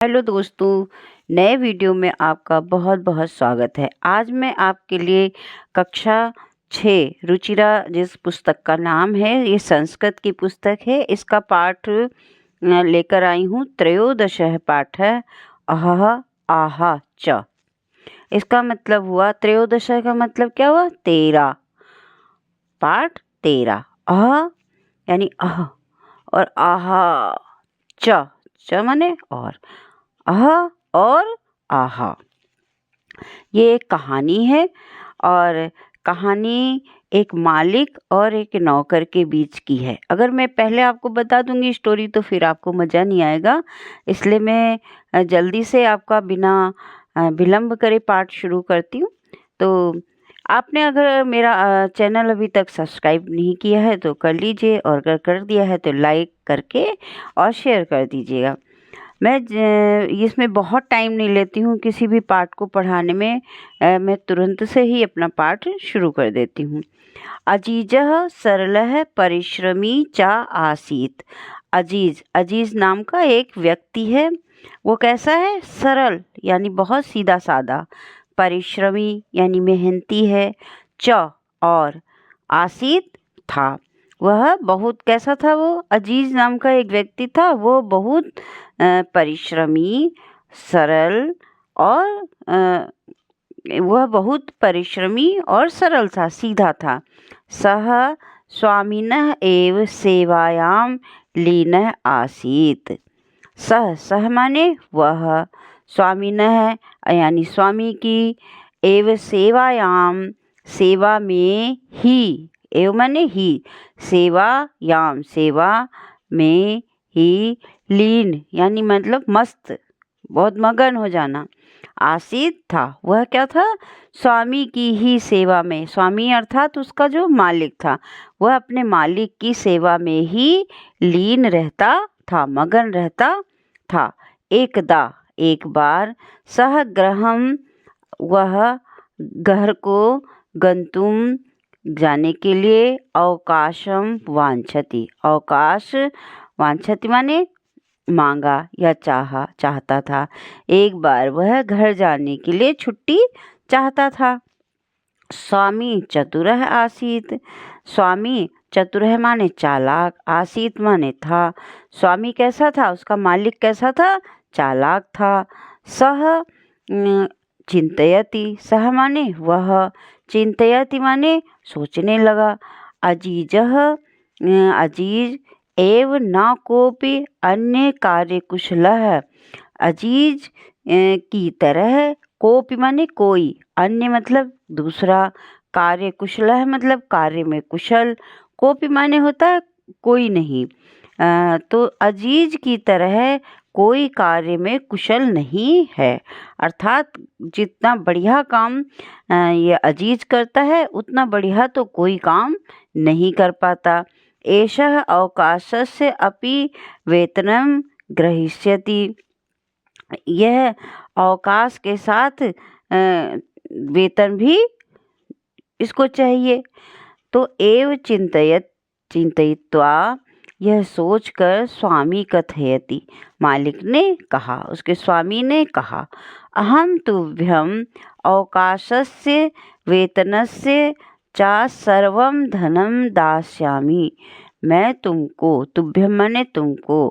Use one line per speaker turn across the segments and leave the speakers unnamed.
Hello दोस्तों, नए video में आपका बहुत बहुत स्वागत है। आज मैं आपके लिए कक्षा 6 रुचिरा जिस पुस्तक का नाम है, ये संस्कृत की पुस्तक है, इसका पाठ लेकर आई हूँ। त्रयोदशः पाठ है अहः आहा च। इसका मतलब हुआ, त्रयोदशः का मतलब क्या हुआ? 13। पाठ 13। अह यानी अह और आहा च, च माने और, अह और आहा। ये एक कहानी है और कहानी एक मालिक और एक नौकर के बीच की है। अगर मैं पहले आपको बता दूंगी स्टोरी तो फिर आपको मज़ा नहीं आएगा, इसलिए मैं जल्दी से आपका बिना विलंब करे पाठ शुरू करती हूँ। तो आपने अगर मेरा चैनल अभी तक सब्सक्राइब नहीं किया है तो कर लीजिए, और अगर कर दिया है तो लाइक करके और शेयर कर दीजिएगा। मैं इसमें बहुत टाइम नहीं लेती हूँ किसी भी पाठ को पढ़ाने में। मैं तुरंत से ही अपना पाठ शुरू कर देती हूँ। अजीजः सरलः परिश्रमी चा आसीत। अजीज, अजीज नाम का एक व्यक्ति है। वो कैसा है? सरल यानी बहुत सीधा साधा, परिश्रमी यानी मेहनती है, च और आसीत था। वह बहुत कैसा था? वो अजीज नाम का एक व्यक्ति था, वो बहुत परिश्रमी, सरल और वह बहुत परिश्रमी और सरल था, सीधा था। सह स्वामिनः एव सेवायां लीनः आसीत। सह, सह माने वह, स्वामिनः यानी स्वामी की, एव सेवायाम सेवा में ही, एव माने ही, सेवायाम सेवा में ही, लीन यानी मतलब मस्त, बहुत मगन हो जाना, आसीत था। वह क्या था? स्वामी की ही सेवा में, स्वामी अर्थात उसका जो मालिक था, वह अपने मालिक की सेवा में ही लीन रहता था, मगन रहता था। एकदा, एक बार, सह गृहम, वह घर को, गंतुम जाने के लिए, अवकाशम वांछति, अवकाश वांछति माने मांगा या चाहता था। एक बार वह घर जाने के लिए छुट्टी चाहता था। स्वामी चतुरः आसीत। स्वामी चतुरः माने चालाक, आसीत माने था। स्वामी कैसा था? उसका मालिक कैसा था? चालाक था। सह चिंतयति, सह माने वह, चिंतयति माने सोचने लगा। अजीजः अजीज एव न कोपि अन्य कार्य कुशलः। अजीज की तरह, कोपि माने कोई, अन्य मतलब दूसरा, कार्य कुशलः मतलब कार्य में कुशल, कोपि माने होता है कोई नहीं। तो अजीज की तरह कोई कार्य में कुशल नहीं है, अर्थात जितना बढ़िया काम ये अजीज करता है उतना बढ़िया तो कोई काम नहीं कर पाता। एषः अवकाशस्य अपि वेतनं ग्रहीष्यति। यह अवकाश के साथ वेतन भी इसको चाहिए। तो एव चिंतयित्वा, यह सोचकर, स्वामी कथयति, मालिक ने कहा, उसके स्वामी ने कहा, अहम तुभ्यम अवकाशस्य वेतनस्य चा सर्वं धनम दास्यामि। मैं तुमको, तुभ्यम माने तुमको,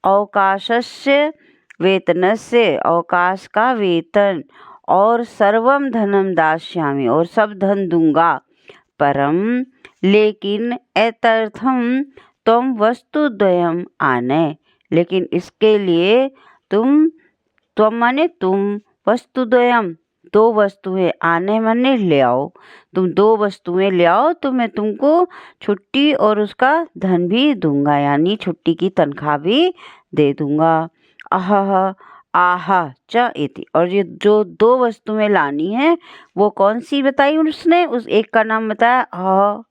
अवकाशस्य वेतनस्य अवकाश का वेतन, और सर्वम धनम दास्यामि और सब धन दूंगा, परम लेकिन एतर्थम तुम वस्तुद्वयम आने, लेकिन इसके लिए तुम माने तुम, वस्तुद्वयम दो वस्तुएं, आने माने ले आओ, तुम दो वस्तुएं ले आओ तो मैं तुमको छुट्टी और उसका धन भी दूंगा, यानी छुट्टी की तनख्वाह भी दे दूंगा। अहह आहा च इति, और ये जो दो वस्तुएं लानी है वो कौन सी बताई उसने? उस एक का नाम बताया अह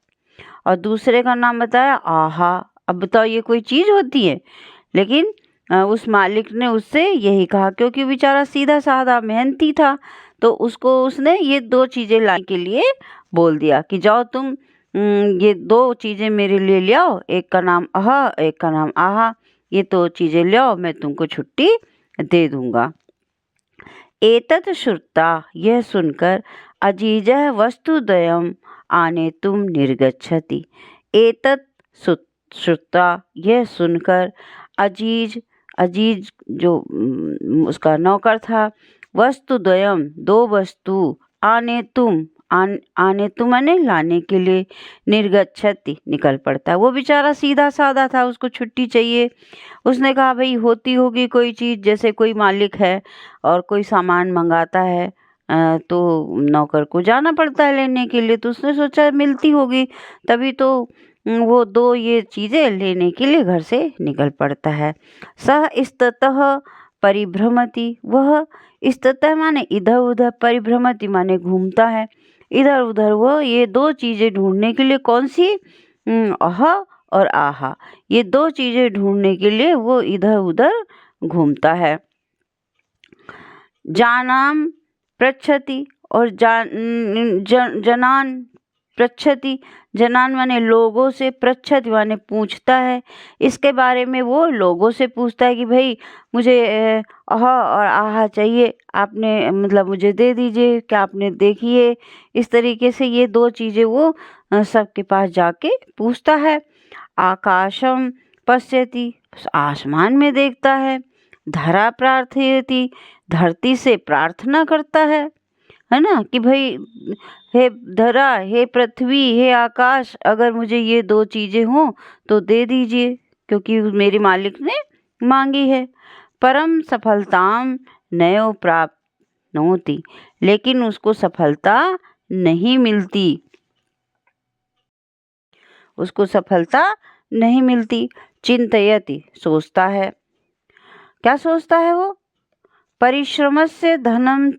और दूसरे का नाम बताया आहा। अब बताओ ये कोई चीज़ होती है? लेकिन उस मालिक ने उससे यही कहा, क्योंकि बेचारा सीधा साधा मेहनती था, तो उसको उसने ये दो चीज़ें लाने के लिए बोल दिया कि जाओ तुम ये दो चीज़ें मेरे लिए ले आओ, एक का नाम अह, एक का नाम आहा, ये दो चीज़ें ले आओ, मैं तुमको छुट्टी दे दूंगा। एतत् श्रुत्वा, यह सुनकर, अजीजः वस्तुद्वयम् आनेतुं निर्गच्छति। एतत् श्रुत्वा, यह सुनकर, अजीज अजीज जो उसका नौकर था, वस्तुद्वयम् दो वस्तु, आनेतुम माने लाने के लिए, निर्गच्छति निकल पड़ता है। वो बेचारा सीधा साधा था, उसको छुट्टी चाहिए। उसने कहा भाई होती होगी कोई चीज़, जैसे कोई मालिक है और कोई सामान मंगाता है तो नौकर को जाना पड़ता है लेने के लिए, तो उसने सोचा मिलती होगी, तभी तो वो दो ये चीज़ें लेने के लिए घर से निकल पड़ता है। सह इस्ततः परिभ्रमति, वह इस्ततः माने इधर उधर, परिभ्रमति माने घूमता है इधर उधर। वो ये दो चीज़ें ढूंढने के लिए, कौन सी? अह और आहा, ये दो चीज़ें ढूंढने के लिए वो इधर उधर घूमता है। जानाम पृच्छति, और जनान पृच्छति, जनान माने लोगों से, पृच्छति माने पूछता है। इसके बारे में वो लोगों से पूछता है कि भाई मुझे अह और आहा चाहिए, आपने मतलब मुझे दे दीजिए, क्या आपने देखी है? इस तरीके से ये दो चीज़ें वो सबके पास जाके पूछता है। आकाशम पश्यति, आसमान में देखता है। धरा प्रार्थयति, धरती से प्रार्थना करता है ना, कि भाई हे धरा, हे पृथ्वी, हे आकाश, अगर मुझे ये दो चीज़ें हों तो दे दीजिए, क्योंकि मेरे मालिक ने मांगी है। परम सफलताम नयो प्राप्त नोति, लेकिन उसको सफलता नहीं मिलती, उसको सफलता नहीं मिलती। चिंतयति, सोचता है। क्या सोचता है वो? परिश्रमस्य धनम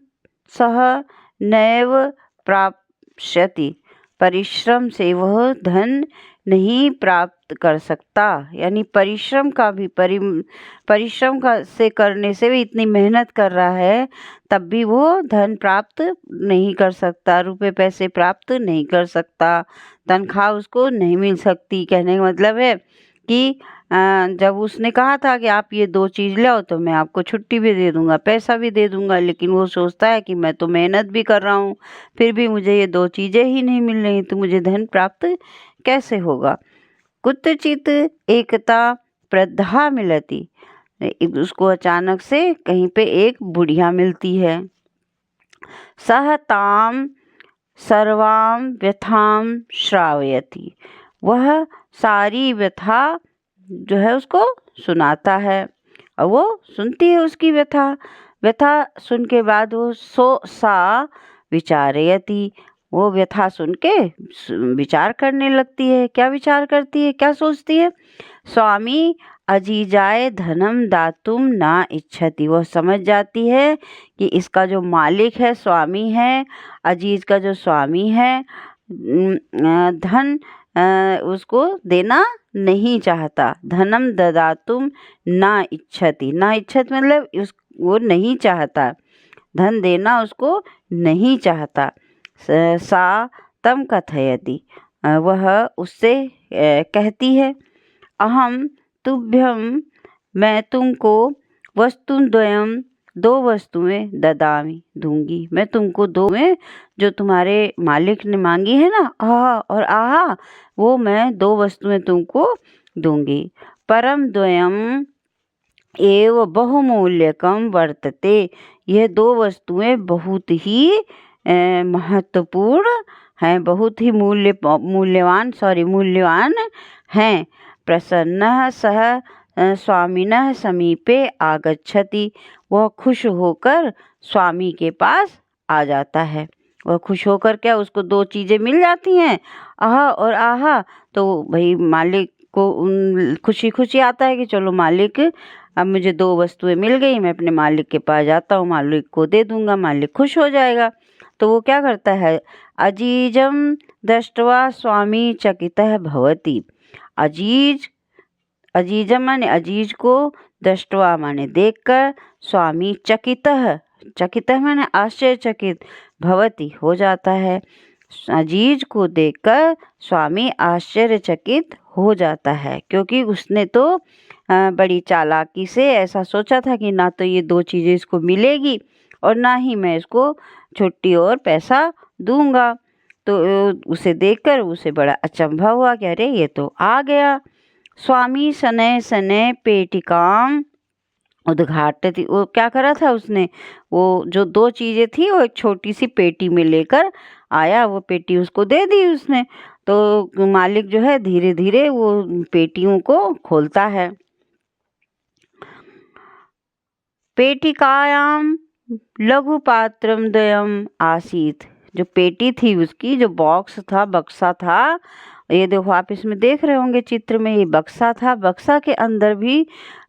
सह नैव प्राप्स्यति, परिश्रम से वह धन नहीं प्राप्त कर सकता, यानी परिश्रम से करने से भी, इतनी मेहनत कर रहा है तब भी वो धन प्राप्त नहीं कर सकता, रुपए पैसे प्राप्त नहीं कर सकता, तनख्वाह उसको नहीं मिल सकती। कहने का मतलब है कि जब उसने कहा था कि आप ये दो चीज़ लाओ तो मैं आपको छुट्टी भी दे दूंगा, पैसा भी दे दूंगा, लेकिन वो सोचता है कि मैं तो मेहनत भी कर रहा हूँ, फिर भी मुझे ये दो चीज़ें ही नहीं मिल रही, तो मुझे धन प्राप्त कैसे होगा? कुत्रचित एकता वृद्धा मिलती, उसको अचानक से कहीं पे एक बुढ़िया मिलती है। सह ताम सर्वाम व्यथाम श्रावयति, वह सारी व्यथा जो है उसको सुनाता है, और वो सुनती है उसकी व्यथा सुन के बाद वो सा विचारयति, वो व्यथा सुन के विचार करने लगती है। क्या विचार करती है, क्या सोचती है? स्वामी अजीजाय धनम दातुम ना इच्छति, वह समझ जाती है कि इसका जो मालिक है, स्वामी है, अजीज का जो स्वामी है, धन उसको देना नहीं चाहता। धनम ददातुम ना इच्छति, ना इच्छत मतलब वो नहीं चाहता, धन देना उसको नहीं चाहता। सा तम कथयति, वह उससे कहती है। अहम तुभ्यम, मैं तुमको, वस्तुद्वयम दो वस्तुएं, ददामी दूंगी, मैं तुमको दो में जो तुम्हारे मालिक ने मांगी है ना, आहा और आहा, वो मैं दो वस्तुएं तुमको दूंगी। परम द्वयम एव बहुमूल्यकम वर्तते, यह दो वस्तुएं बहुत ही महत्वपूर्ण हैं, बहुत ही मूल्यवान हैं। प्रसन्न सह स्वामिनः समीपे आगच्छति, वह खुश होकर स्वामी के पास आ जाता है। वह खुश होकर, क्या उसको दो चीज़ें मिल जाती हैं, आहा और आहा, तो भाई मालिक को खुशी खुशी आता है कि चलो मालिक, अब मुझे दो वस्तुएं मिल गई, मैं अपने मालिक के पास जाता हूँ, मालिक को दे दूंगा, मालिक खुश हो जाएगा। तो वो क्या करता है? अजीजम दृष्ट्वा स्वामी चकितः भवति, अजीजम माने अजीज को, दृष्ट्वा माने देखकर, स्वामी चकितः माने आश्चर्यचकित, भवति हो जाता है। अजीज को देखकर स्वामी आश्चर्यचकित हो जाता है, क्योंकि उसने तो बड़ी चालाकी से ऐसा सोचा था कि ना तो ये 2 चीज़ें इसको मिलेगी और ना ही मैं इसको छुट्टी और पैसा दूँगा। तो उसे देखकर उसे बड़ा अचंभा हुआ कि अरे ये तो आ गया। स्वामी शनैः शनैः पेटिकाम् उद्घाटयति। वो क्या करा था उसने, वो जो 2 चीज़ें थी वो एक छोटी-सी पेटी में लेकर आया, वो पेटी उसको दे दी उसने। तो मालिक जो है धीरे-धीरे वो पेटियों को खोलता है। पेटिकायां लघुपात्रं द्वयम् आसीत्। जो पेटी थी उसकी, जो बॉक्स था, बक्सा था, ये देखो आप इसमें देख रहे होंगे चित्र में, ये बक्सा था। बक्सा के अंदर भी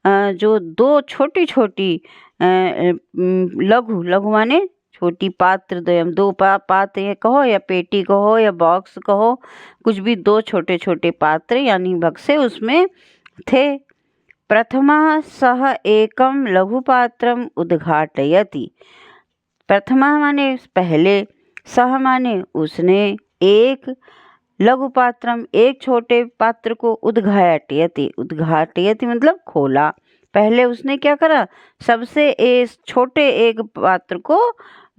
जो 2 छोटी-छोटी लघु लघु माने छोटी पात्र द्वयम्, 2 पात्र ये कहो या पेटी कहो या बॉक्स कहो, कुछ भी 2 छोटे-छोटे पात्र यानी बक्से उसमें थे। प्रथमः सः एकं लघुपात्रम् उद्घाटयति। प्रथमः माने पहले, सह माने उसने, एक लघुपात्रम एक छोटे पात्र को उद्घाटयति। उद्घाटयति मतलब खोला। पहले उसने क्या करा, सबसे इस छोटे एक पात्र को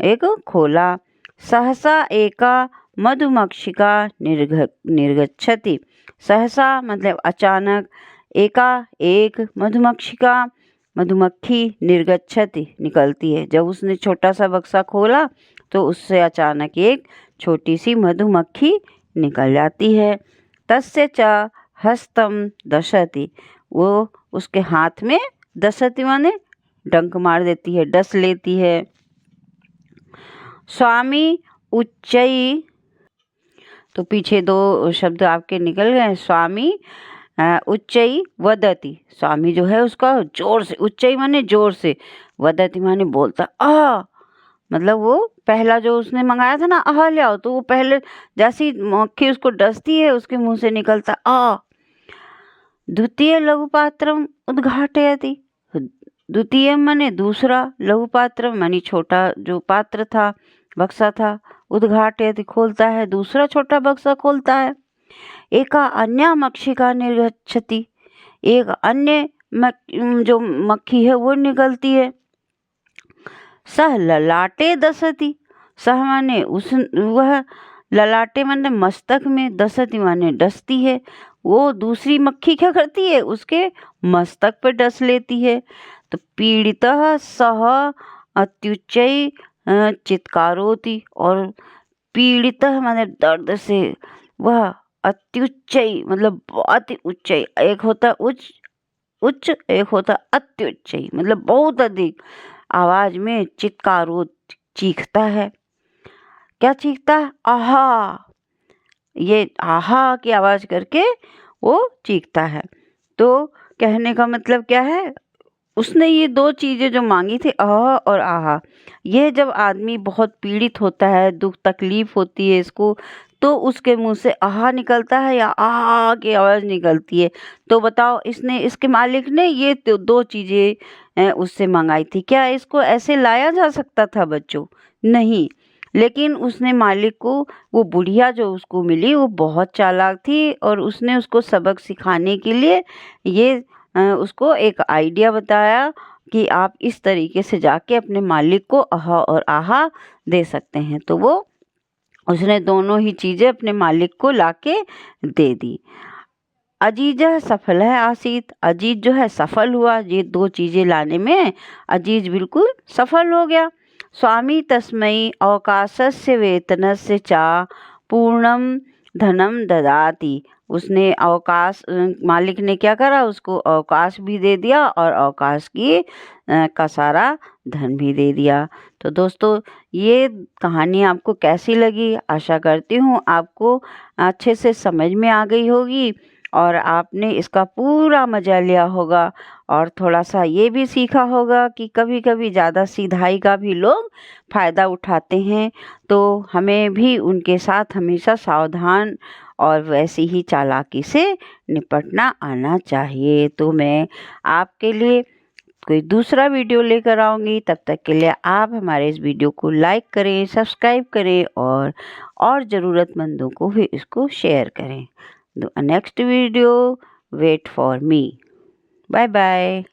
एक खोला। सहसा एका मधुमक्षिका निर्गच्छति। सहसा मतलब अचानक, एका एक, मधुमक्षिका मधुमक्खी निर्गच्छति निकलती है। जब उसने छोटा सा बक्सा खोला तो उससे अचानक एक छोटी सी मधुमक्खी निकल जाती है। तस्य च हस्तं दशति। वो उसके हाथ में दशति माने डंक मार देती है, डस लेती है। स्वामी उच्चैः, तो पीछे 2 शब्द आपके निकल गए। स्वामी उच्चैः वदति। स्वामी जो है उसका जोर से, उच्चैः माने जोर से, वदति माने बोलता, मतलब वो पहला जो उसने मंगाया था ना, ले आओ, तो वो पहले जैसी मक्खी उसको डसती है उसके मुंह से निकलता द्वितीय लघुपात्रम उद्घाटयति। द्वितीय माने दूसरा, लघुपात्रम माने छोटा जो पात्र था, बक्सा था, उद्घाटयति खोलता है, दूसरा छोटा बक्सा खोलता है। एका अन्या मक्षिका निर्गच्छति। एक अन्य जो मक्खी है वो निकलती है। सह ललाटे दसति। सह माने उस, वह, ललाटे माने मस्तक में, दसति माने डसती है। वो दूसरी मक्खी क्या करती है, उसके मस्तक पर डस लेती है। तो पीड़ितः सह अत्युच्चैः चित्कारोति। और पीड़ितः माने दर्द से, वह अत्युच्चैः मतलब बहुत ही उच्चैः, एक होता उच्च उच्च, एक होता अत्युच्चैः मतलब बहुत अधिक आवाज में चित्कारो चीखता है। क्या चीखता है, आहा। ये आहा की आवाज करके वो चीखता है। तो कहने का मतलब क्या है, उसने ये 2 चीजें जो मांगी थी, आहा और आहा, ये जब आदमी बहुत पीड़ित होता है, दुख तकलीफ होती है इसको, तो उसके मुंह से आहा निकलता है या आहा की आवाज निकलती है। तो बताओ, इसने, इसके मालिक ने ये 2 चीजें उससे मंगाई थी। क्या इसको ऐसे लाया जा सकता था बच्चों? नहीं। लेकिन उसने मालिक को, वो बुढ़िया जो उसको मिली वो बहुत चालाक थी और उसने उसको सबक सिखाने के लिए ये उसको एक आइडिया बताया कि आप इस तरीके से जाके अपने मालिक को आहा और आहा दे सकते हैं। तो वो उसने दोनों ही चीज़ें अपने मालिक को लाके दे दी। अजीजः सफलः आसीत्। अजीज जो है सफल हुआ, ये 2 चीज़ें लाने में अजीज बिल्कुल सफल हो गया। स्वामी तस्मै अवकाशस्य वेतनस्य च पूर्णं धनं ददाति। उसने अवकाश, मालिक ने क्या करा, उसको अवकाश भी दे दिया और अवकाश की का सारा धन भी दे दिया। तो दोस्तों, ये कहानी आपको कैसी लगी? आशा करती हूँ आपको अच्छे से समझ में आ गई होगी और आपने इसका पूरा मज़ा लिया होगा और थोड़ा सा ये भी सीखा होगा कि कभी-कभी ज़्यादा सीधाई का भी लोग फ़ायदा उठाते हैं, तो हमें भी उनके साथ हमेशा सावधान और वैसी ही चालाकी से निपटना आना चाहिए। तो मैं आपके लिए कोई दूसरा वीडियो लेकर आऊँगी, तब तक के लिए आप हमारे इस वीडियो को लाइक करें, सब्सक्राइब करें और ज़रूरतमंदों को भी इसको शेयर करें। Next video, wait for me. Bye bye.